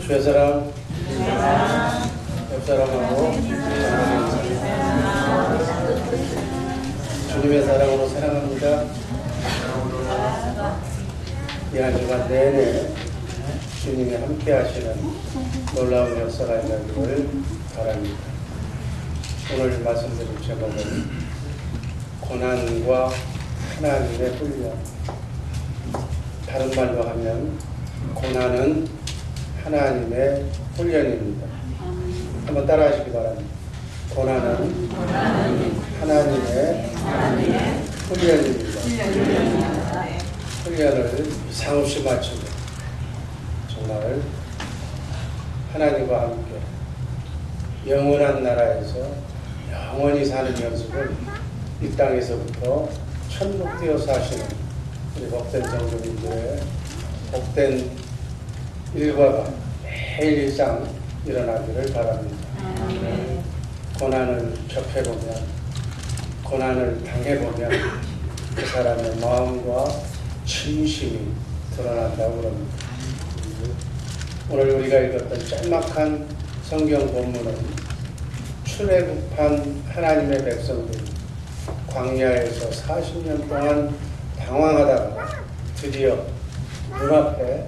주의 사랑, 옆 사람하고 주님의 사랑으로 사랑합니다. 이 한 주간 내내 주님이 함께 하시는 놀라운 역사가 있기를 바랍니다. 오늘 말씀드릴 제목은 고난과 하나님의 훈련. 다른 말로 하면 고난은 하나님의 훈련입니다. 한번 따라하시기 바랍니다. 고난은 하나님의 훈련입니다. 훈련을 이상 없이 마치고 정말 하나님과 함께 영원한 나라에서 영원히 사는 연습을 이 땅에서부터 천국 되어 사시는 우리 복된 성도님들의 복된 일과가 매일 일상 일어나기를 바랍니다. 고난을 접해보면, 고난을 당해보면 그 사람의 마음과 진심이 드러난다고 합니다. 오늘 우리가 읽었던 짤막한 성경 본문은 출애굽한 하나님의 백성들이 광야에서 40년 동안 방황하다가 드디어 눈앞에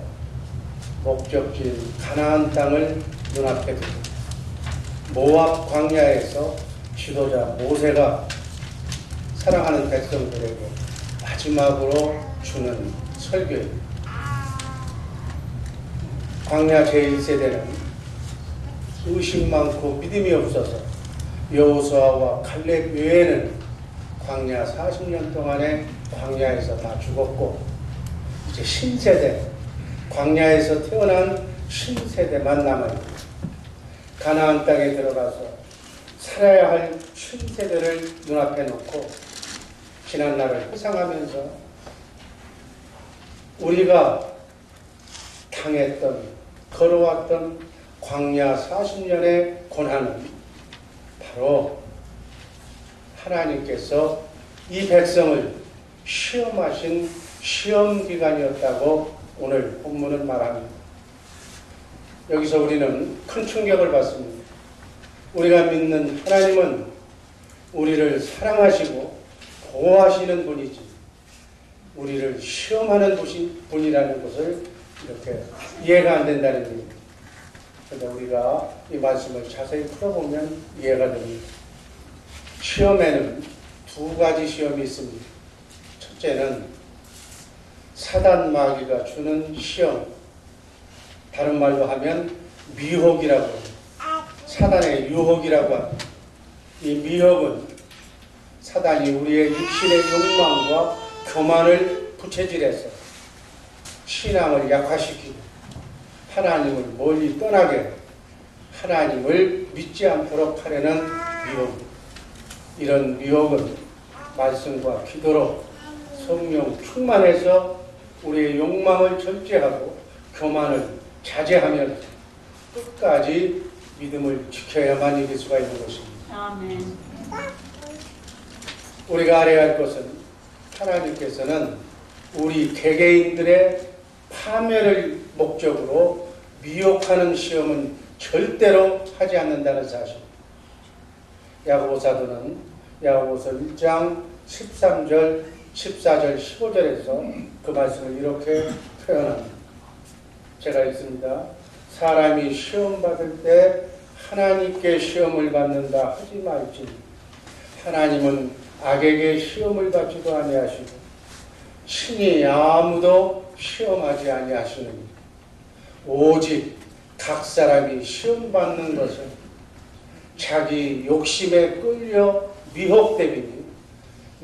목적지인 가나안 땅을 눈앞에 두고 모압 광야에서 지도자 모세가 사랑하는 백성들에게 마지막으로 주는 설교입니다. 광야 제1세대는 의식 많고 믿음이 없어서 여호수아와 칼렙 외에는 광야 40년 동안에 광야에서 다 죽었고, 이제 신세대, 광야에서 태어난 신세대만 남아있고 가나안 땅에 들어가서 살아야 할 신세대를 눈앞에 놓고 지난날을 회상하면서 우리가 당했던, 걸어왔던 광야 40년의 고난은 바로 하나님께서 이 백성을 시험하신 시험기간이었다고 오늘 본문은 말합니다. 여기서 우리는 큰 충격을 받습니다. 우리가 믿는 하나님은 우리를 사랑하시고 보호하시는 분이지 우리를 시험하는 분이라는 것을 이렇게 이해가 안 된다는 얘기입니다. 그런데 우리가 이 말씀을 자세히 풀어보면 이해가 됩니다. 시험에는 두 가지 시험이 있습니다. 첫째는 사단 마귀가 주는 시험, 다른 말로 하면 미혹이라고 합니다. 사단의 유혹이라고 합니다. 이 미혹은 사단이 우리의 육신의 욕망과 교만을 부채질해서 신앙을 약화시키고 하나님을 멀리 떠나게, 하나님을 믿지 않도록 하려는 미혹. 이런 미혹은 말씀과 기도로 성령 충만해서 우리의 욕망을 절제하고 교만을 자제하면 끝까지 믿음을 지켜야만 이길 수가 있는 것입니다. 아멘. 우리가 알아야 할 것은 하나님께서는 우리 개개인들의 파멸을 목적으로 미혹하는 시험은 절대로 하지 않는다는 사실. 야고보 사도는 야고보서 1장 13절, 14절, 15절에서 그 말씀을 이렇게 표현합니다. 제가 읽습니다. 사람이 시험 받을 때 하나님께 시험을 받는다 하지 말지. 하나님은 악에게 시험을 받지도 아니하시고 친히 아무도 시험하지 아니하시느니 오직 각 사람이 시험 받는 것은 자기 욕심에 끌려 미혹됨이니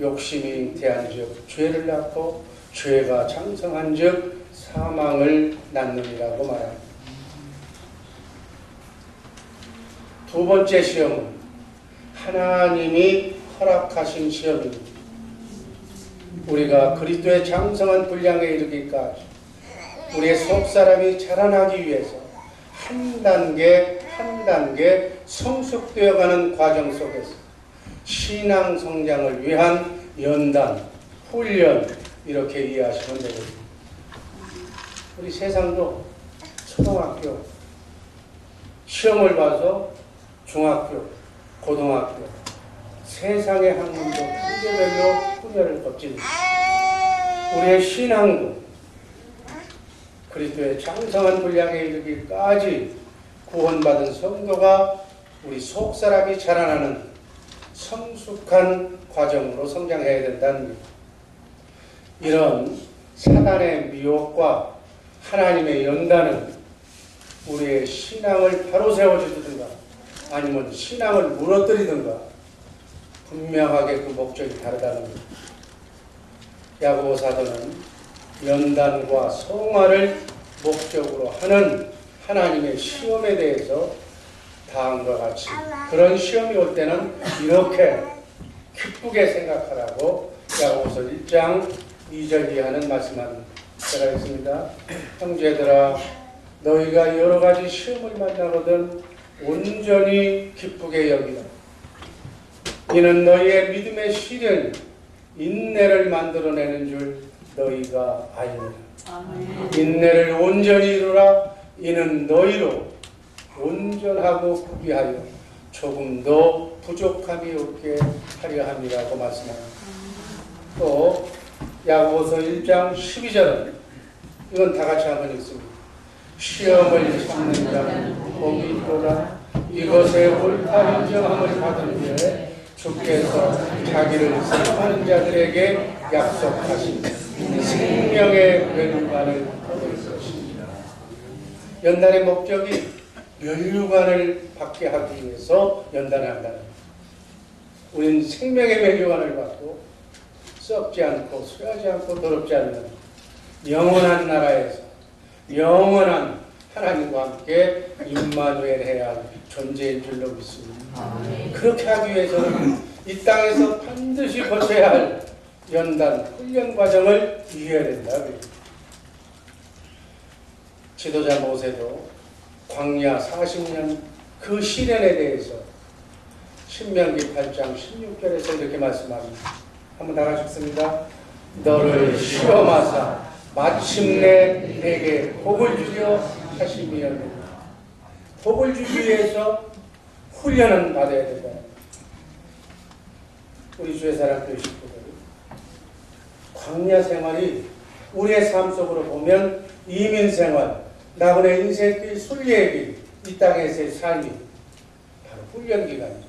욕심이 대한즉 죄를 낳고 죄가 장성한즉 사망을 낳느니라고 말합니다. 두 번째 시험은 하나님이 허락하신 시험입니다. 우리가 그리스도의 장성한 분량에 이르기까지 우리의 속사람이 자라나기 위해서 한 단계 한 단계 성숙되어가는 과정 속에서 신앙 성장을 위한 연단, 훈련, 이렇게 이해하시면 되겠습니다. 우리 세상도 초등학교, 시험을 봐서 중학교, 고등학교, 세상의 학문도 단계별로 분야를 거칩니다. 우리의 신앙도 그리스도의 장성한 분량에 이르기까지 구원받은 성도가 우리 속사람이 자라나는 성숙한 과정으로 성장해야 된다는 것. 이런 사단의 미혹과 하나님의 연단은 우리의 신앙을 바로 세워주든가 아니면 신앙을 무너뜨리든가 분명하게 그 목적이 다르다는 것. 야고보 사도는 연단과 성화를 목적으로 하는 하나님의 시험에 대해서 다음과 같이 그런 시험이 올 때는 이렇게 기쁘게 생각하라고 야고보서 1장 2절 이하는 말씀합니다. 제가 읽습니다. 형제들아 너희가 여러 가지 시험을 만나거든 온전히 기쁘게 여기라. 이는 너희의 믿음의 시련이 인내를 만들어내는 줄 너희가 아니라. 인내를 온전히 이루라. 이는 너희로 온전하고 구비하여 조금도 부족함이 없게 하려 함이라고 말씀합니다. 또 야고보서 1장 12절은 이건 다 같이 한번 읽습니다. 시험을 참는 자는 복이 있도다. 이것에 옳다 인정함을 받은 후에 주께서 자기를 사랑하는 자들에게 약속하신 생명의 멸류관을 얻을 것입니다. 연단의 목적이 멸류관을 받게 하기 위해서 연단을 한다는 겁니다. 우리는 생명의 멸류관을 받고 썩지 않고 쇠하지 않고 더럽지 않는 영원한 나라에서 영원한 하나님과 함께 임마누엘해야 할 존재인 줄로 믿습니다. 그렇게 하기 위해서는 이 땅에서 반드시 거쳐야 할 연단, 훈련 과정을 이해해야 된다. 지도자 모세도 광야 40년 그 시련에 대해서 신명기 8장 16절에서 이렇게 말씀합니다. 한번 다 같이 읽습니다. 너를 시험하사 마침내 내게 복을 주려 하심이었느니라. 복을 주기 위해서 훈련은 받아야 된다. 우리 주의 사랑 되실 분들 광야 생활이 우리의 삶 속으로 보면 이민 생활, 나그네 인생길, 순례의 길, 이 땅에서의 삶이 바로 훈련 기간이죠.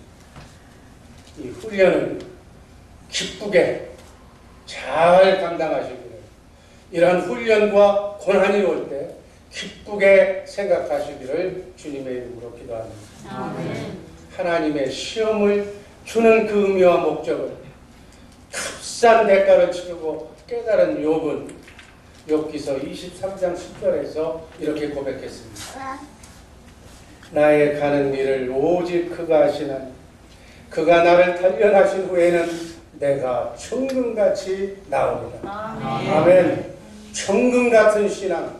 이 훈련을 기쁘게 잘 감당하시기를, 이러한 훈련과 고난이 올 때 기쁘게 생각하시기를 주님의 이름으로 기도합니다. 아멘. 하나님의 시험을 주는 그 의미와 목적을 값싼 대가를 치르고 깨달은 욥은 욥기서 23장 10절에서 이렇게 고백했습니다. 나의 가는 길을 오직 그가 아시나니 그가 나를 단련하신 후에는 내가 천금같이 나오리라. 아멘. 아멘. 천금 같은 신앙,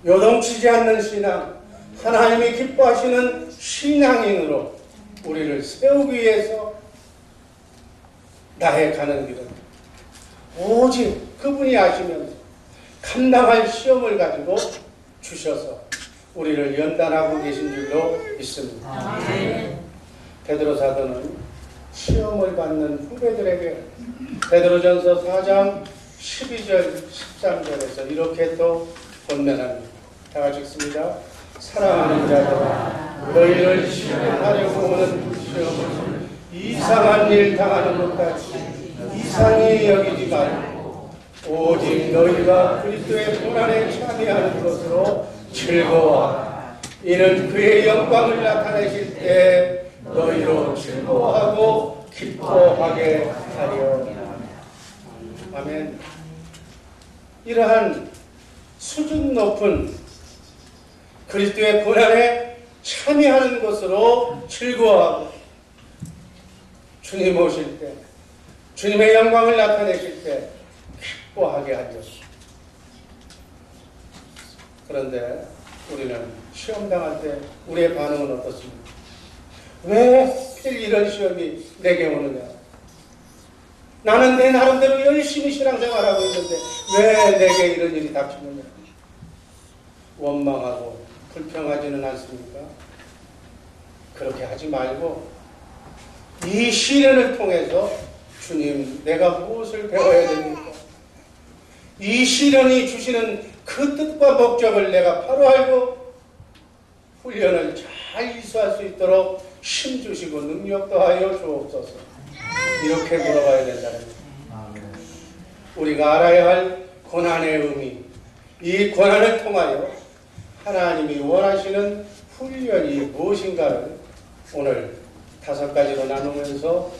요동치지 않는 신앙, 하나님이 기뻐하시는 신앙인으로 우리를 세우기 위해서 나의 가는 길은 오직 그분이 아시면서 감당할 시험을 가지고 주셔서 우리를 연단하고 계신 줄로 믿습니다. 아멘. 베드로 사도는 시험을 받는 후배들에게 베드로전서 4장 12절 13절에서 이렇게 또 권면합니다. 다 같이 읽습니다. 사랑하는 자들아 너희를 시험하려고 오는 시험을 이상한 일 당하는 것 같이 이상히 여기지 말고 오직 너희가 그리스도의 고난에 참여하는 것으로 즐거워하라. 이는 그의 영광을 나타내실 때 너희로 즐거워하고 기뻐하게 하려. 아멘. 이러한 수준 높은 그리스도의 고난에 참여하는 것으로 즐거워하고 주님 오실 때 주님의 영광을 나타내실 때 기뻐하게 하려. 그런데 우리는 시험 당할 때 우리의 반응은 어떻습니까? 왜 하필 이런 시험이 내게 오느냐? 나는 내 나름대로 열심히 신앙생활하고 있는데 왜 내게 이런 일이 닥치느냐? 원망하고 불평하지는 않습니까? 그렇게 하지 말고 이 시련을 통해서 주님, 내가 무엇을 배워야 됩니까? 이 시련이 주시는 그 뜻과 목적을 내가 바로 알고 훈련을 잘 이수할 수 있도록 힘주시고 능력 더하여 주옵소서. 이렇게 물어봐야 된다는 거예요. 우리가 알아야 할 고난의 의미, 이 고난을 통하여 하나님이 원하시는 훈련이 무엇인가를 오늘 5가지로 나누면서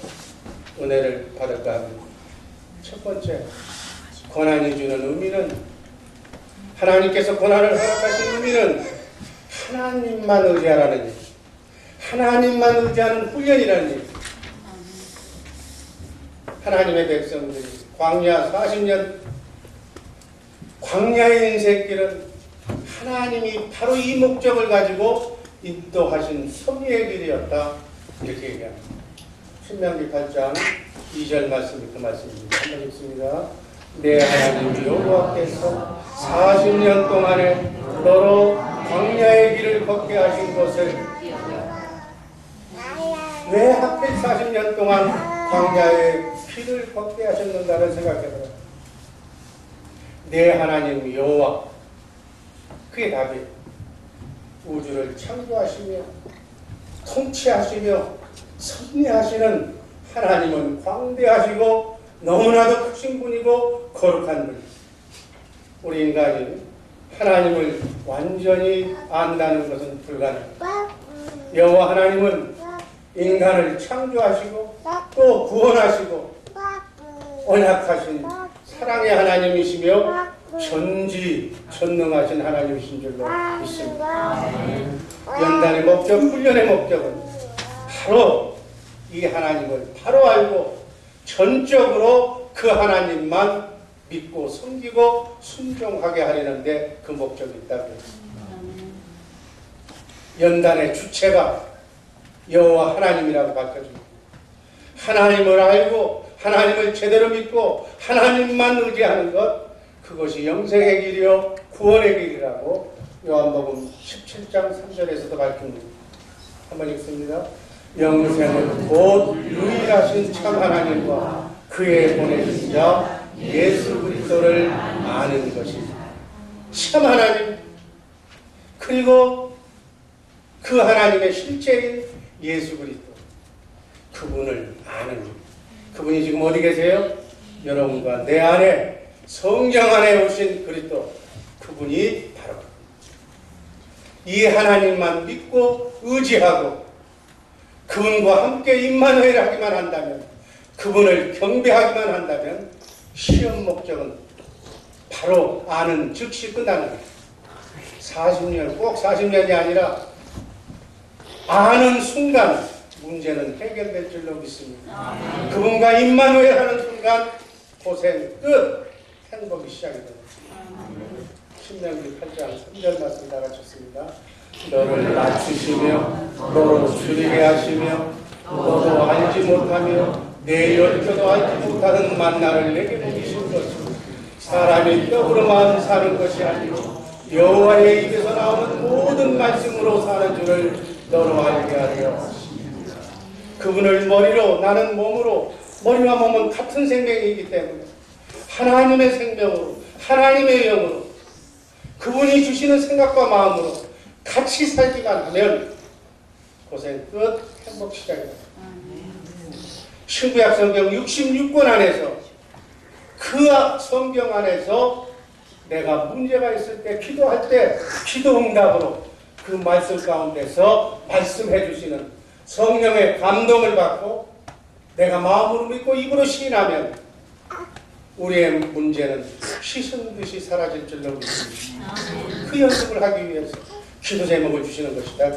은혜를 받을까 합니다. 첫 번째, 고난이 주는 의미는, 하나님께서 고난을 허락하신 의미는 하나님만 의지하라는 일, 하나님만 의지하는 훈련이라는 일. 하나님의 백성들이 광야 40년 광야의 인생길은 하나님이 바로 이 목적을 가지고 인도하신 섭리의 길이었다, 이렇게 얘기합니다. 신명기 8장 2절 말씀이 그 말씀입니다. 한번 읽습니다. 내 하나님 여호와께서 40년 동안에 너로 광야의 길을 걷게 하신 것을, 왜 하필 40년 동안 광야의 길을 걷게 하셨는가를 생각해보라. 내 하나님 여호와, 그게 답이에요. 우주를 창조하시며 통치하시며 섭리하시는 하나님은 광대하시고 너무나도 크신 분이고 거룩한 분. 우리 인간이 하나님을 완전히 안다는 것은 불가능합니다. 여호와 하나님은 인간을 창조하시고 또 구원하시고 언약하신 사랑의 하나님이시며 전지전능하신 하나님이신 줄로 믿습니다. 연단의 목적, 훈련의 목적은 바로 이 하나님을 바로 알고 전적으로 그 하나님만 믿고 섬기고 순종하게 하려는데 그 목적이 있다고 했습니다. 연단의 주체가 여호와 하나님이라고 밝혀줍니다. 하나님을 알고 하나님을 제대로 믿고 하나님만 의지하는 것, 그것이 영생의 길이요 구원의 길이라고 요한복음 17장 3절에서도 밝힙니다. 한번 읽습니다. 영생은 곧 유일하신 참 하나님과 그의 보내신 자 예수 그리스도를 아는 것입니다. 참 하나님, 그리고 그 하나님의 실제인 예수 그리스도, 그분을 아는 것. 그분이 지금 어디 계세요? 여러분과 내 안에, 성령 안에 오신 그리스도, 그분이 바로 이 하나님만 믿고 의지하고 그분과 함께 임마누엘 하기만 한다면, 그분을 경배하기만 한다면 시험 목적은 바로 아는 즉시 끝나는 거예요. 40년, 꼭 40년이 아니라 아는 순간 문제는 해결될 줄로 믿습니다. 그분과 임마누엘 하는 순간 고생 끝, 행복이 시작이 됩니다. 신명기 8장 3절 말씀 다 같이습니다. 너를 낮추시며 너로 줄이게 하시며 너도 알지 못하며 내 열조도 알지 못하는 만나를 내게 보이신 것은 사람이 떡으로만 사는 것이 아니고 여호와의 입에서 나오는 모든 말씀으로 사는 줄을 너로 알게 하려 하십니다. 그분을 머리로, 나는 몸으로, 머리와 몸은 같은 생명이기 때문에 하나님의 생명으로, 하나님의 영으로, 그분이 주시는 생각과 마음으로 같이 살기만 하면 고생 끝, 행복 시작이다. 신구약 성경 66권 안에서, 그 성경 안에서 내가 문제가 있을 때, 기도할 때 기도 응답으로 그 말씀 가운데서 말씀해 주시는 성령의 감동을 받고 내가 마음으로 믿고 입으로 시인하면 우리의 문제는 씻은 듯이 사라질 줄로 믿습니다. 그 연습을 하기 위해서 기도 제목을 주시는 것이다.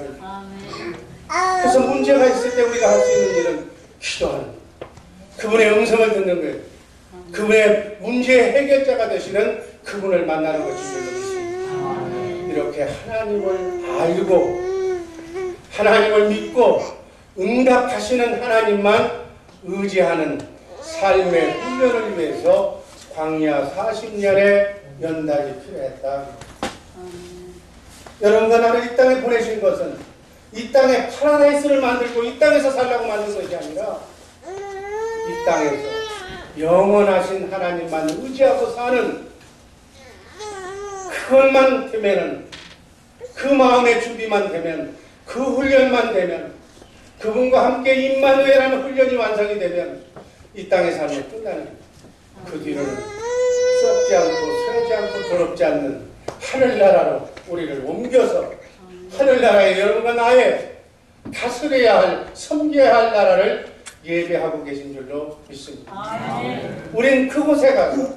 그래서 문제가 있을 때 우리가 할 수 있는 일은 기도하는 것, 그분의 음성을 듣는 것, 그분의 문제의 해결자가 되시는 그분을 만나는 것이 줄로 믿습니다. 이렇게 하나님을 알고 하나님을 믿고 응답하시는 하나님만 의지하는 삶의 훈련을 위해서 광야 40년의 연단이 필요했다. 여러분과 나를 이 땅에 보내신 것은 이 땅에 파라다이스를 만들고 이 땅에서 살라고 만든 것이 아니라 이 땅에서 영원하신 하나님만 의지하고 사는 그것만 되면은, 그 마음의 준비만 되면, 그 훈련만 되면, 그분과 함께 임마누엘하는 훈련이 완성이 되면 이 땅의 삶이 끝나는 거예요. 그 뒤로는 썩지 않고 쇠지 않고 더럽지 않는 하늘나라로 우리를 옮겨서 하늘나라에 여러분과 나의 다스려야 할, 섬겨야 할 나라를 예배하고 계신 줄로 믿습니다. 우린 그곳에 가서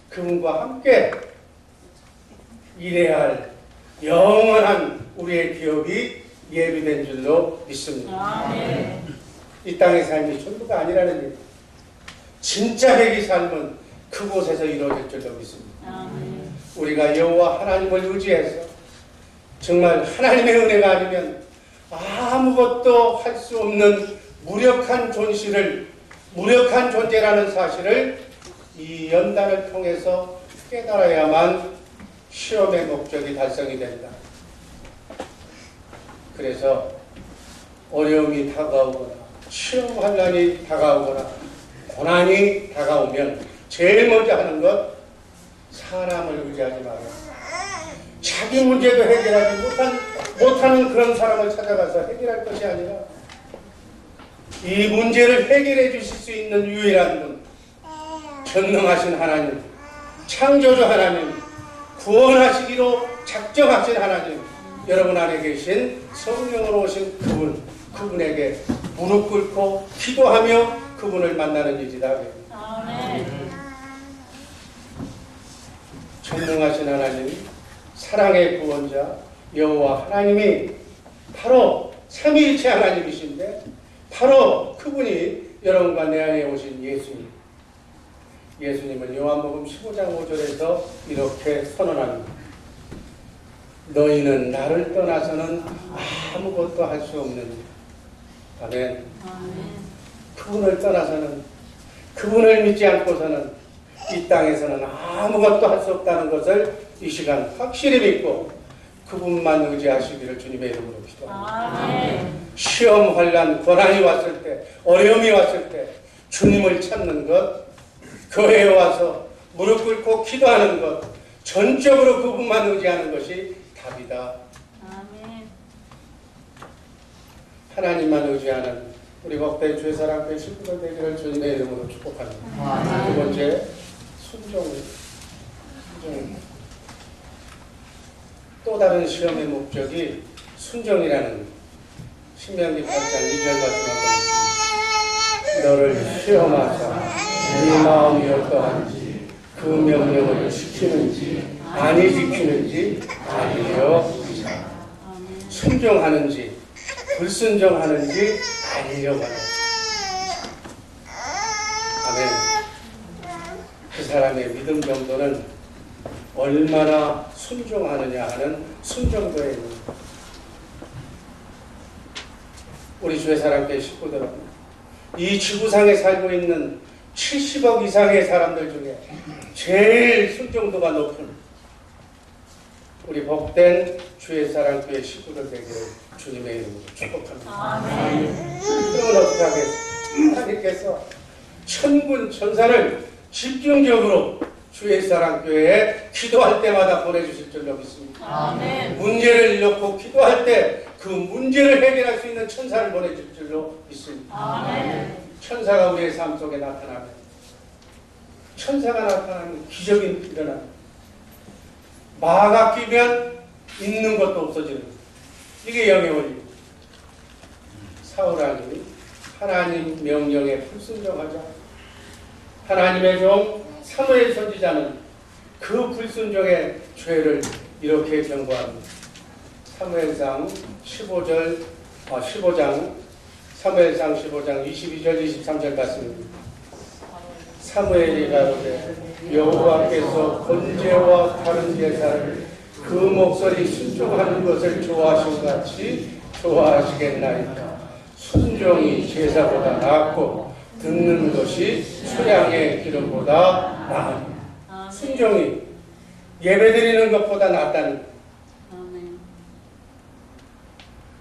그분과 함께 일해야 할 영원한 우리의 기업이 예비된 줄로 믿습니다. 이 땅의 삶이 전부가 아니라는 일. 진짜 백의 삶은 그곳에서 이루어질 줄로 믿습니다. 우리가 여호와 하나님을 의지해서 정말 하나님의 은혜가 아니면 아무것도 할 수 없는 무력한 무력한 존재라는 사실을 이 연단을 통해서 깨달아야만 시험의 목적이 달성이 된다. 그래서 어려움이 다가오거나 시험 환난이 다가오거나 고난이 다가오면 제일 먼저 하는 것, 사람을 의지하지 마라. 자기 문제도 해결하지 못하는 그런 사람을 찾아가서 해결할 것이 아니라 이 문제를 해결해 주실 수 있는 유일한 분, 전능하신 하나님, 창조주 하나님, 구원하시기로 작정하신 하나님, 여러분 안에 계신 성령으로 오신 그분에게 무릎 꿇고 기도하며 그분을 만나는 일이다. 전능하신 하나님, 사랑의 구원자 여호와 하나님이 바로 삼위일체 하나님이신데 바로 그분이 여러분과 내 안에 오신 예수님. 예수님은 요한복음 15장 5절에서 이렇게 선언합니다. 너희는 나를 떠나서는 아무것도 할 수 없는. 아멘. 그분을 떠나서는, 그분을 믿지 않고서는 이 땅에서는 아무것도 할 수 없다는 것을 이 시간 확실히 믿고 그분만 의지하시기를 주님의 이름으로 기도합니다. 시험, 환난, 고난이 왔을 때, 어려움이 왔을 때 주님을 찾는 것, 교회에 와서 무릎 꿇고 기도하는 것, 전적으로 그분만 의지하는 것이 답이다. 하나님만 의지하는 우리 복된 주의 사랑교회 식구들 되기를 주님의 이름으로 축복합니다. 두 번째, 순종. 또 다른 시험의 목적이 순종이라는 신명기 8장 2절 말씀 한번 있습니다. 너를 시험하사 네 마음이 어떠한지 그 명령을 지키는지 아니 지키는지 알려주사. 순종하는지 불순종하는지 알려고 하는. 아멘. 그 사람의 믿음 정도는 얼마나 순종하느냐 하는 순종도에 있는. 우리 주의 사랑교회 식구들은 이 지구상에 살고 있는 70억 이상의 사람들 중에 제일 순종도가 높은 우리 복된 주의 사랑교회 식구들 되기를 주님의 이름으로 축복합니다. 그러면 어떻게 하겠어요? 하나님께서 천군 천사를 집중적으로 주의 사랑교회에 기도할 때마다 보내주실 줄로 믿습니다. 문제를 놓고 기도할 때 그 문제를 해결할 수 있는 천사를 보내줄 줄로 믿습니다. 천사가 우리의 삶 속에 나타나면, 천사가 나타나면 기적이 일어납니다. 마가 끼면 있는 것도 없어지는 거예요. 이게 영의 원리입니다. 사울왕이 하나님 명령에 불순종하자 하나님의 종 사무엘 선지자는 그 불순종의 죄를 이렇게 경고합니다. 사무엘상 15장 사무엘상 15장 22절 23절 말씀입니다. 사무엘이 가로되 여호와께서 번제와 다른 제사를 그 목소리 순종하는 것을 좋아하신 같이 좋아하시겠나이까. 순종이 제사보다 낫고 듣는 것이 수량의 기름보다 나으니. 순종이 예배드리는 것보다 낫다는.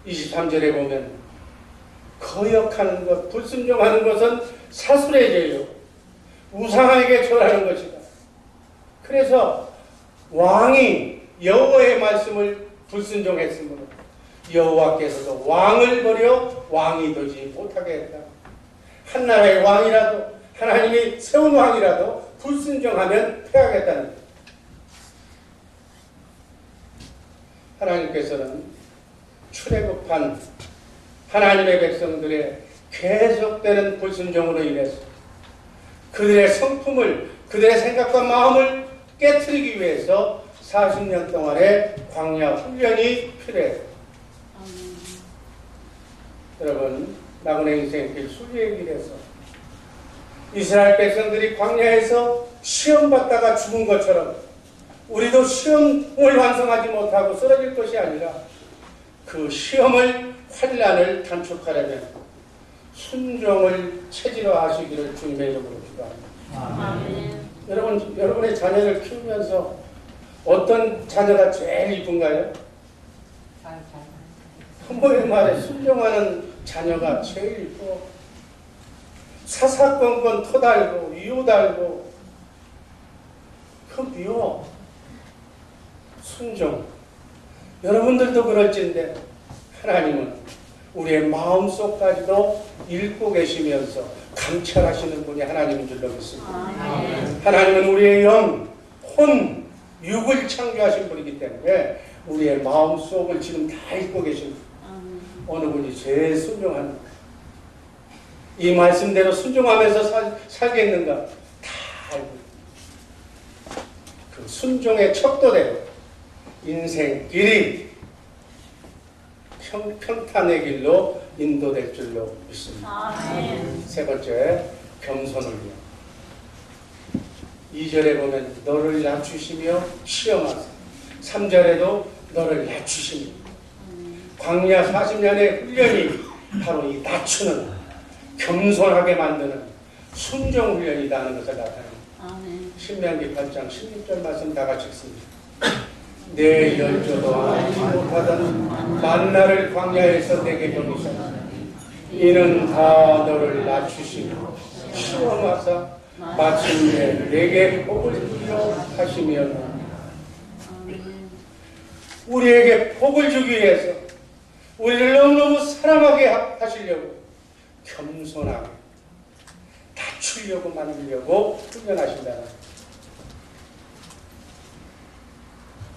23절에 보면 거역하는 것, 불순종하는 것은 사술의 죄요. 우상에게 절하는 것이다. 그래서 왕이 여호와의 말씀을 불순종했으므로 여호와께서도 왕을 버려 왕이 되지 못하게 했다. 한 나라의 왕이라도 하나님이 세운 왕이라도 불순종하면 패하겠다는 거예요. 하나님께서는 출애굽한 하나님의 백성들의 계속되는 불순종으로 인해서 그들의 성품을, 그들의 생각과 마음을 깨트리기 위해서 40년 동안의 광야 훈련이 필요해요. 여러분, 나그네 인생길 순례의 길에서 이스라엘 백성들이 광야에서 시험받다가 죽은 것처럼 우리도 시험을 완성하지 못하고 쓰러질 것이 아니라 그 시험을, 환난을 단축하려면 순종을 체질화하시기를 주님의 이름으로 기도합니다. 여러분의 자녀를 키우면서 어떤 자녀가 제일 이쁜가요? 부모의 말에 순종하는 자녀가 제일 이뻐. 사사건건 터달고 이유달고 그건 미워. 순종. 여러분들도 그럴진데 하나님은 우리의 마음속까지도 읽고 계시면서 감찰하시는 분이 하나님인 줄로 믿습니다. 하나님은 우리의 영, 혼, 육을 창조하신 분이기 때문에 우리의 마음속을 지금 다 읽고 계십니다. 어느 분이 제일 순종하는가? 이 말씀대로 순종하면서 살겠는가? 다 알고 그 순종의 척도대로 인생 길이 평탄의 길로 인도될 줄로 믿습니다. 세 번째, 겸손을 위하여. 2절에 보면 너를 낮추시며 시험하사. 3절에도 너를 낮추시며. 광야 40년의 훈련이 바로 이 낮추는, 겸손하게 만드는 순종 훈련이다 하는 것을 나타냅니다. 신명기 8장 16절 말씀 다 같이 읽습니다. 내 열조도 알지 못하던 만나를 광야에서 내게 보내사 이는 다 너를 낮추시고 시험하사 마침내 내게 복을 주려 하시면 우리에게 복을 주기 위해서 우리를 너무너무 사랑하게 하시려고 겸손하게 낮추려고 만들려고 훈련하신다는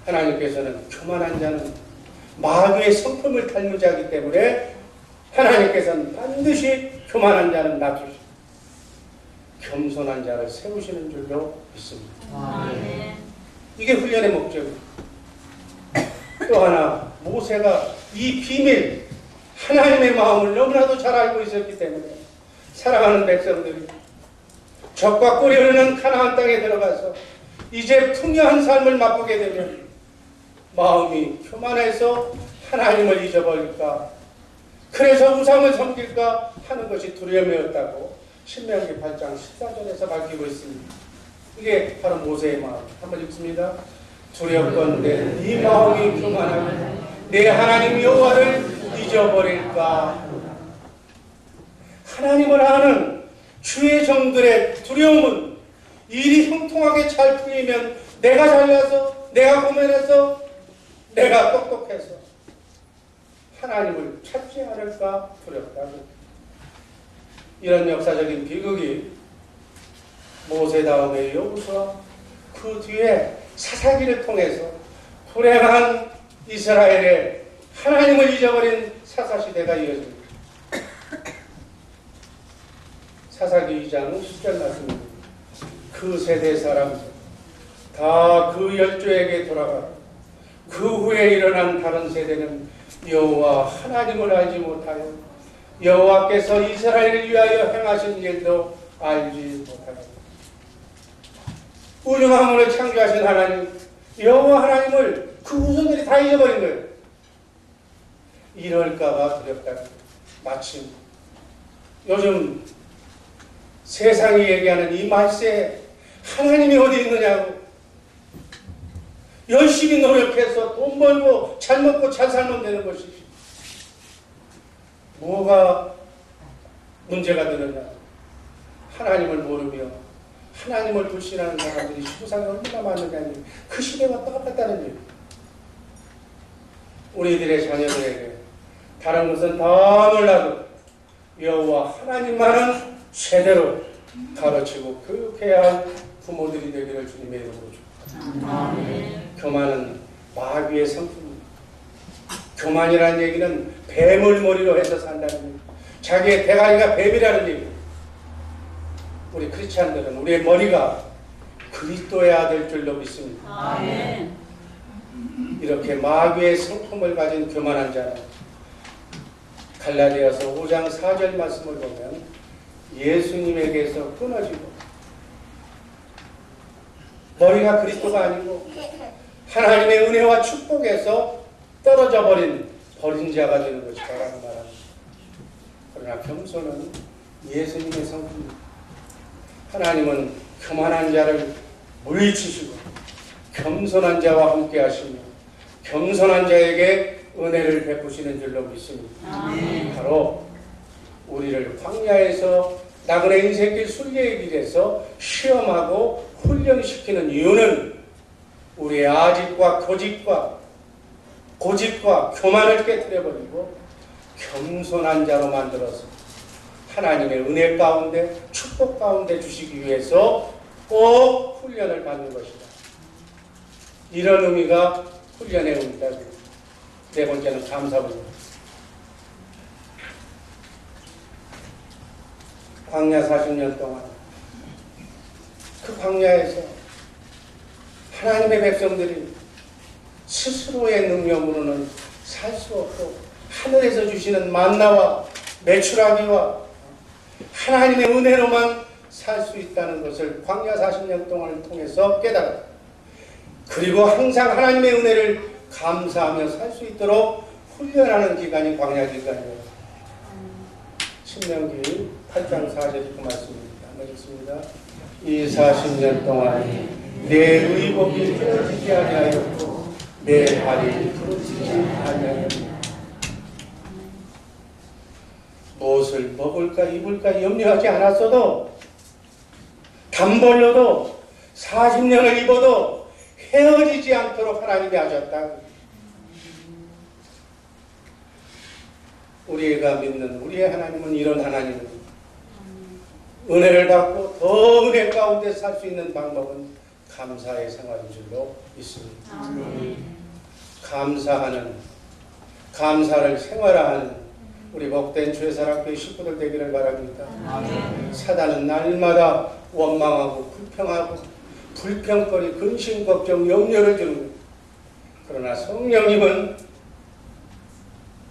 하나님께서는 교만한 자는 마귀의 성품을 닮은 자이기 때문에 하나님께서는 반드시 교만한 자는 낮추시고 겸손한 자를 세우시는 줄로 믿습니다. 이게 훈련의 목적입니다. 또 하나, 모세가 이 비밀, 하나님의 마음을 너무나도 잘 알고 있었기 때문에 사랑하는 백성들이 적과 꿀이 흐르는 가나안 땅에 들어가서 이제 풍요한 삶을 맛보게 되면 마음이 교만해서 하나님을 잊어버릴까, 그래서 우상을 섬길까 하는 것이 두려움이었다고 신명기 8장 14절에서 밝히고 있습니다. 이게 바로 모세의 마음. 한번 읽습니다. 두렵건대 네 마음이 교만하게 내 하나님 여호와를 잊어버릴까. 하나님을 아는 주의 종들의 두려움은 일이 형통하게 잘 풀리면 내가 잘나서, 내가 고면해서, 내가 똑똑해서 하나님을 찾지 않을까 두렵다고. 이런 역사적인 비극이 모세 다음에 여호수아, 그 뒤에 사사기를 통해서 불행한 이스라엘의 하나님을 잊어버린 사사시대가 이어집니다. 사사기 2장 10절 말씀입니다. 그 세대 사람들 다 그 열조에게 돌아가 그 후에 일어난 다른 세대는 여호와 하나님을 알지 못하여 여호와께서 이스라엘을 위하여 행하신 일도 알지 못하고 우주 만물을 창조하신 하나님 여호와 하나님을 그 후손들이 다 잊어버린 거예요. 이럴까봐 두렵다. 마침 요즘 세상이 얘기하는 이 말세에 하나님이 어디 있느냐고, 열심히 노력해서 돈 벌고 잘 먹고 잘 살면 되는 것이지 뭐가 문제가 되느냐? 하나님을 모르며 하나님을 불신하는 사람들이 세상에 얼마나 많느냐. 그 시대가 똑같다는 얘기. 우리들의 자녀들에게 다른 것은 다 몰라도 여호와 하나님만은 제대로 가르치고 교육해야 할 부모들이 되기를 주님의 이름으로 축복합니다. 교만은 마귀의 상품입니다. 교만이라는 얘기는 뱀을 머리로 해서 산다는 얘기. 자기의 대가리가 뱀이라는 얘기. 우리 크리스찬들은 우리의 머리가 그리스도의 아들 줄로 믿습니다. 아멘. 이렇게 마귀의 성품을 가진 교만한 자는 갈라디아서 5장 4절 말씀을 보면 예수님에게서 끊어지고 머리가 그리스도가 아니고 하나님의 은혜와 축복에서 떨어져 버린 자가 되는 것이다라고 말합니다. 그러나 겸손은 예수님의 성품입니다. 하나님은 교만한 자를 물리치시고 겸손한 자와 함께 하시며 겸손한 자에게 은혜를 베푸시는 줄로 믿습니다. 아멘. 바로 우리를 광야에서 나그네 인생길 순례의 길에서 시험하고 훈련시키는 이유는 우리의 아집과 고집과 교만을 깨뜨려버리고 겸손한 자로 만들어서 하나님의 은혜 가운데 축복 가운데 주시기 위해서 꼭 훈련을 받는 것이다. 이런 의미가 훈련의 의미다. 네 번째는 감사부입니다. 광야 40년 동안 그 광야에서 하나님의 백성들이 스스로의 능력으로는 살 수 없고 하늘에서 주시는 만나와 메추라기와 하나님의 은혜로만 살 수 있다는 것을 광야 40년 동안을 통해서 깨달았다. 그리고 항상 하나님의 은혜를 감사하며 살 수 있도록 훈련하는 기간이 광야 기간이에요. 신명기 8장 4절 그 말씀입니다. 한번 읽습니다. 이 40년 동안 내 의복이 헤어지지 아니하였고 내 발이 부러지지 아니하였다. 무엇을 먹을까 입을까 염려하지 않았어도 담 벌려도 40년을 입어도 헤어지지 않도록 하나님이 하셨다. 우리가 믿는 우리의 하나님은 이런 하나님입니다. 은혜를 받고 더 은혜 가운데 살 수 있는 방법은 감사의 생활인 줄로 있습니다. 감사를 생활화하는 우리 복된 주의사랑교회 식구들 되기를 바랍니다. 사단은 날마다 원망하고 불평하고 불평거리, 근심, 걱정, 염려를 주는 거예요. 그러나 성령님은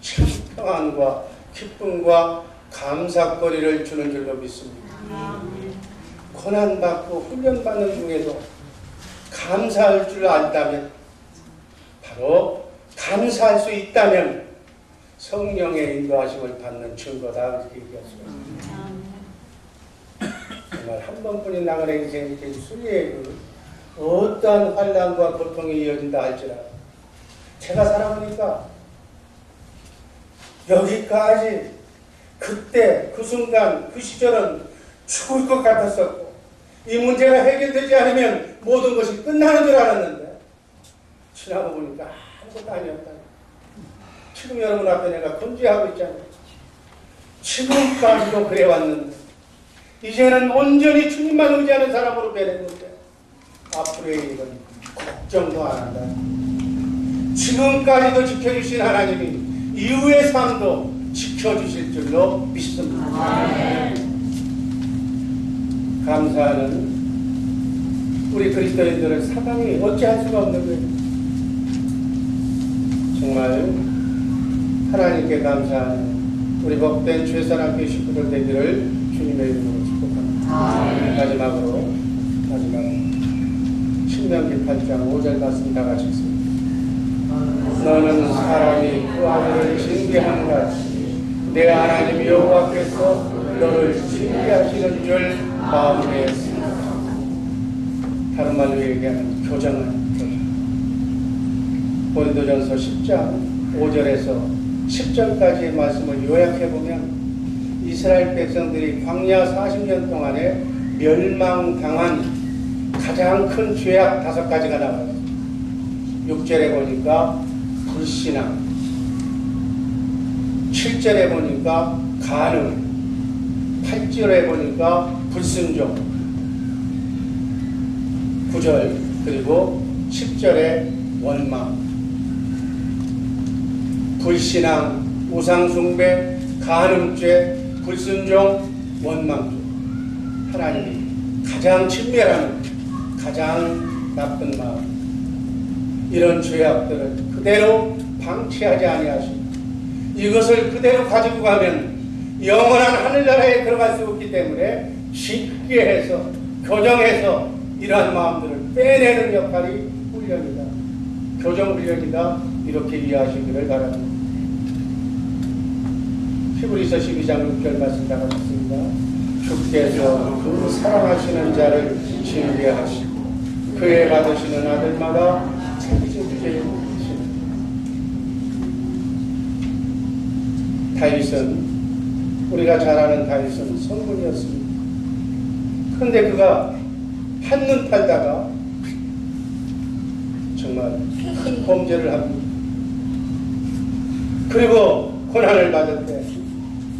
참 평안과 기쁨과 감사거리를 주는 줄로 믿습니다. 고난받고 훈련받는 중에도 감사할 줄 안다면, 바로 감사할 수 있다면 성령의 인도하심을 받는 증거다, 이렇게 얘기했습니다. 정말 한 번뿐인 나그네 인생의 순리의 어떠한 환난과 고통이 이어진다 할지라도 제가 살아보니까 여기까지 그때 그 순간 그 시절은 죽을 것 같았었고 이 문제가 해결되지 않으면 모든 것이 끝나는 줄 알았는데 지나고 보니까 아무것도 아니었다. 지금 여러분 앞에 내가 건지하고 있잖아요. 지금까지도 그래왔는데 이제는 온전히 주님만 의지하는 사람으로 변했는데 앞으로의 일은 걱정도 안 한다. 지금까지도 지켜주신 하나님이 이후의 삶도 지켜주실 줄로 믿습니다. 감사하는 우리 그리스도인들은 사단이 어찌할 수가 없는 거예요. 정말 하나님께 감사하는 우리 복된 주의사랑교회 식구들 되기를 주님의 이름으로 축복합니다. 마지막으로 신명기 8장 5절 말씀 다 같이 읽습니다. 너는 사람이 그 아들을 징계한 같이 내 하나님 여호와께서 너를 징계하시는 줄 마음에 생각하고. 다른 말로 얘기하면 교정은 교정. 고린도전서 10장 5절에서 10절까지의 말씀을 요약해보면 이스라엘 백성들이 광야 40년 동안에 멸망당한 가장 큰 죄악 5가지가 나와요. 6절에 보니까 불신앙, 7절에 보니까 간음, 8절에 보니까 불순종, 9절 그리고 10절에 원망. 불신앙, 우상숭배, 간음죄, 불순종, 원망죄. 하나님이 가장 친밀한, 가장 나쁜 마음, 이런 죄악들을 그대로 방치하지 아니하시고 이것을 그대로 가지고 가면 영원한 하늘나라에 들어갈 수 없기 때문에 쉽게 해서 교정해서 이러한 마음들을 빼내는 역할이 훈련이다. 교정 훈련이다. 이렇게 이해하시기를 바랍니다. 히브리서 12장 6절 말씀 나가겠습니다. 주께서 그 사랑하시는 자를 징계하시고 그의 받으시는 아들마다 책임지게 하시는. 다윗은, 우리가 잘 아는 다윗은 성군이었습니다. 그런데 그가 한눈 팔다가 정말 큰 범죄를 합니다. 그리고 고난을 받을 때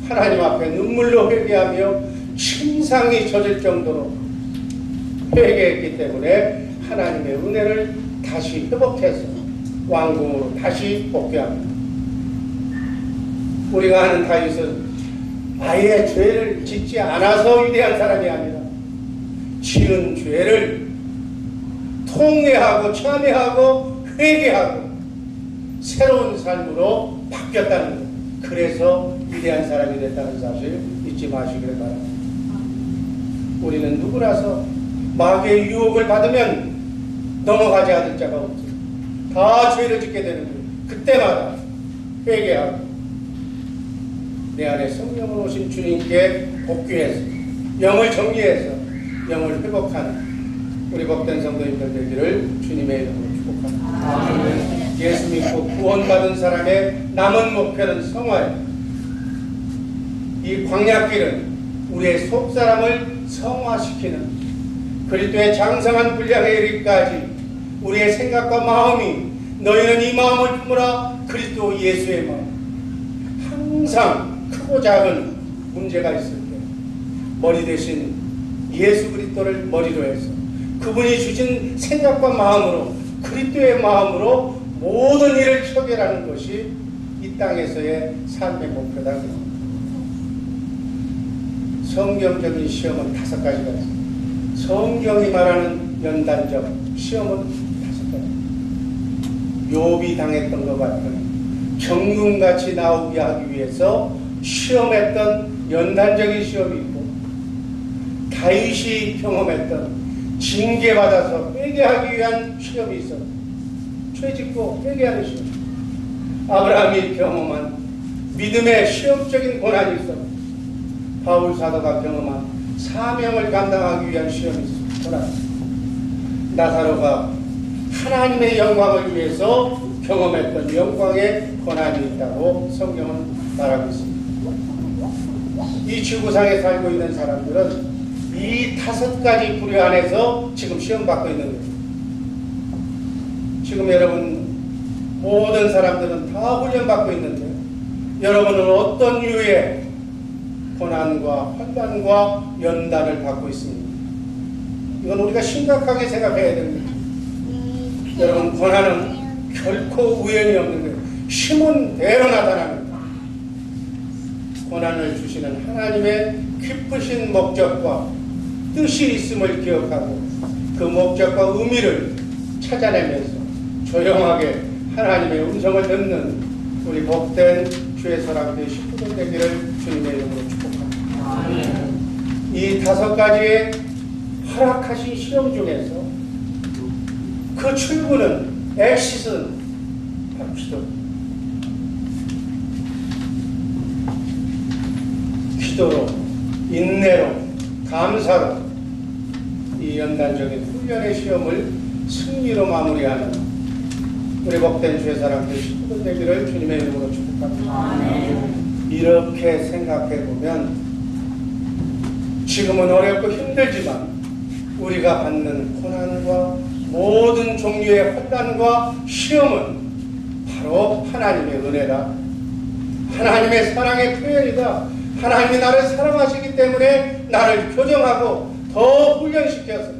하나님 앞에 눈물로 회개하며 침상이 젖을 정도로 회개했기 때문에 하나님의 은혜를 다시 회복해서 왕궁으로 다시 복귀합니다. 우리가 아는 다윗은 아예 죄를 짓지 않아서 위대한 사람이 아니라 지은 죄를 통회하고 참회하고 회개하고 새로운 삶으로 바뀌었다는 것. 그래서 위대한 사람이 됐다는 사실 잊지 마시기를 바랍니다. 우리는 누구라서 마귀의 유혹을 받으면 넘어가지 않을 자가 없지. 다 죄를 짓게 되는 거예요. 그때마다 회개하고 내 안에 성령을 오신 주님께 복귀해서 영을 정리해서 영을 회복하는 우리 복된 성도님들 되기를 주님의 이름으로 축복합니다. 예수 믿고 구원받은 사람의 남은 목표는 성화예요. 이 광야길은 우리의 속사람을 성화시키는, 그리스도의 장성한 분량에 이르기까지 우리의 생각과 마음이, 너희는 이 마음을 품으라, 그리스도 예수의 마음. 항상 크고 작은 문제가 있을 때 머리 대신 예수 그리스도를 머리로 해서 그분이 주신 생각과 마음으로, 그리스도의 마음으로 모든 일을 처결하는 것이 이 땅에서의 삶의 목표다. 성경적인 시험은 5가지가 있습니다. 성경이 말하는 연단적 시험은 5가지. 욥이 당했던 것 같은 정금같이 나오게 하기 위해서 시험했던 연단적인 시험이 있고, 다윗이 경험했던 징계받아서 회개하기 위한 시험이 있어. 죄짓고 회개하는 시험. 아브라함이 경험한 믿음의 시험적인 고난이 있어. 바울 사도가 경험한 사명을 감당하기 위한 시험이 있어. 고난. 나사로가 하나님의 영광을 위해서 경험했던 영광의 고난이 있다고 성경은 말하고 있습니다. 이 지구상에 살고 있는 사람들은 이 5가지 부류 안에서 지금 시험받고 있는 거예요. 지금 여러분 모든 사람들은 다 훈련받고 있는데 여러분은 어떤 이유의 고난과 환난과 연단을 받고 있습니다. 이건 우리가 심각하게 생각해야 됩니다. 여러분, 고난은 결코 우연이 없는 거예요. 심은 대로 나타납니다. 고난을 주시는 하나님의 깊으신 목적과 뜻이 있음을 기억하고 그 목적과 의미를 찾아내면서 조용하게 하나님의 음성을 듣는 우리 복된 주의 사랑의 식구들 되기를 주님의 이름으로 축복합니다. 이 5가지의 허락하신 시험 중에서 그 출구는, 엑시스는 바로 기도. 기도로, 인내로, 감사로 이 연단적인 훈련의 시험을 승리로 마무리하는 우리 복된 주의 사람들 식구들 되기를 주님의 이름으로 축복합니다. 이렇게 생각해 보면 지금은 어렵고 힘들지만 우리가 받는 고난과 모든 종류의 환난과 시험은 바로 하나님의 은혜다. 하나님의 사랑의 표현이다. 하나님이 나를 사랑하시기 때문에 나를 교정하고 더 훈련시켜서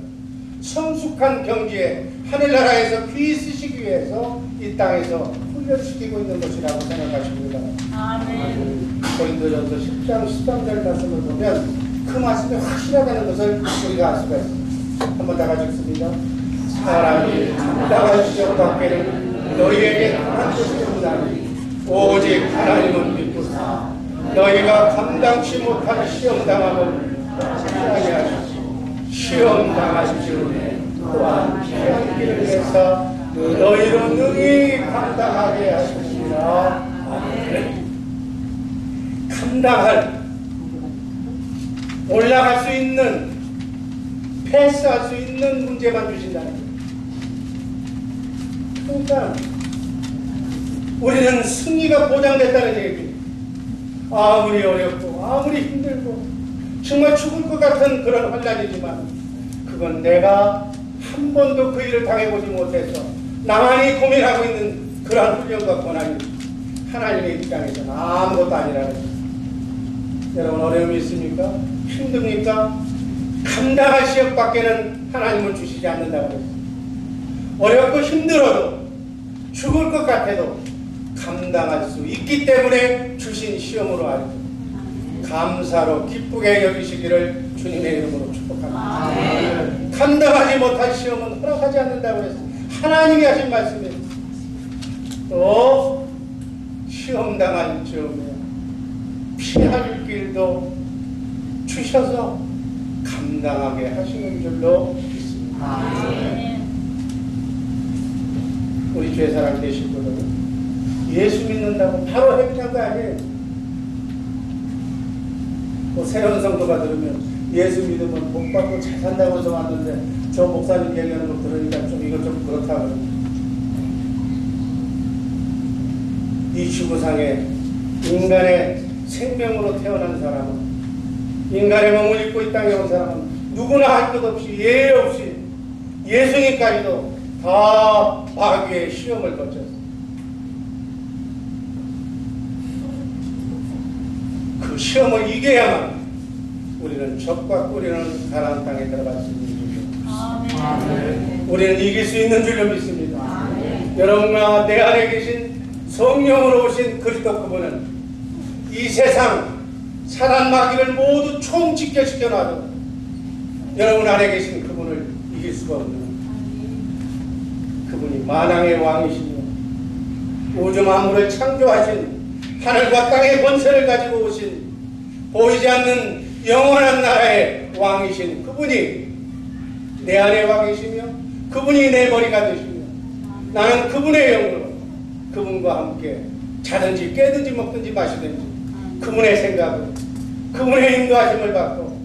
성숙한 경지에 하늘나라에서 귀 쓰시기 위해서 이 땅에서 훈련시키고 있는 것이라고 생각하십니다. 아멘. 고린도전서 10장 13절 말씀을 보면 그 말씀이 확실하다는 것을 우리가 알 수가 있습니다. 한번 다 같이 읽습니다. 사람이 감당할 시험 밖에는 너희에게 한 것이 없나니 오직 하나님은 믿고사 너희가 감당치 못한 시험 당함을 피하게 하시고 시험 당하시기로는 또한 피한 길을 내사 너희로 능히 감당하게 하시니라. 감당할, 올라갈 수 있는, 패스할 수 있는 문제만 주신다는 거예요. 그러니까 우리는 승리가 보장됐다는 얘기예요. 아무리 어렵고 아무리 힘들고 정말 죽을 것 같은 그런 환난이지만 그건 내가 한 번도 그 일을 당해보지 못해서 나만이 고민하고 있는 그러한 훈련과 고난이 하나님의 입장에서는 아무것도 아니라는 거예요. 여러분 어려움이 있습니까? 힘듭니까? 감당할 시험밖에는 하나님은 주시지 않는다고 했어요. 어렵고 힘들어도 죽을 것 같아도 감당할 수 있기 때문에 주신 시험으로 알고 감사로 기쁘게 여기시기를 주님의 이름으로 축복합니다. 감당하지 못한 시험은 허락하지 않는다고 했어요. 하나님이 하신 말씀이에요. 또 시험당한 즈음에 피할 길도 주셔서 감당하게 하시는 줄로 믿습니다. 우리 주의 사랑 되실 분은 예수 믿는다고 바로 회복한 거 아니에요. 뭐 새로운 성도가 들으면 예수 믿으면 복 받고 잘 산다고 해서 왔는데 저 목사님 얘기하는 거 들으니까 좀 이거 좀 그렇다고. 이 지구상에 인간의 생명으로 태어난 사람은 인간의 몸을 입고 이 땅에 온 사람은 누구나 할 것 없이 예외 없이 예수님까지도 다 마귀의 시험을 거쳤어요. 그 시험을 이겨야만 우리는 적과 꿀이는 가나안 땅에 들어갈 수 있는 줄로 우리는 이길 수 있는 줄로 믿습니다. 여러분과 내 안에 계신 성령으로 오신 그리스도 그분은 이 세상 사단 마귀를 모두 총집결시켜 놔도 여러분 안에 계신 그분을 이길 수가 없는 그분이 만왕의 왕이시며 우주 만물을 창조하신 하늘과 땅의 권세를 가지고 오신 보이지 않는 영원한 나라의 왕이신 그분이 내 안에 왕이시며 그분이 내 머리가 되시며 나는 그분의 영으로 그분과 함께 자든지 깨든지 먹든지 마시든지 그분의 생각을 그분의 인도하심을 받고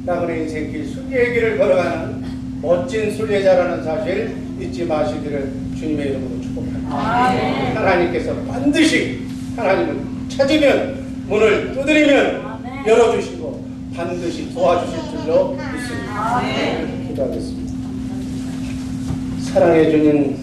나그네 인생길 순례의 길을 걸어가는 멋진 순례자라는 사실 잊지 마시기를 주님의 이름으로 축복합니다. 하나님께서 반드시 하나님을 찾으면 문을 두드리면 열어주시고 반드시 도와주실 줄로 믿습니다. 기도하겠습니다. 사랑해 주님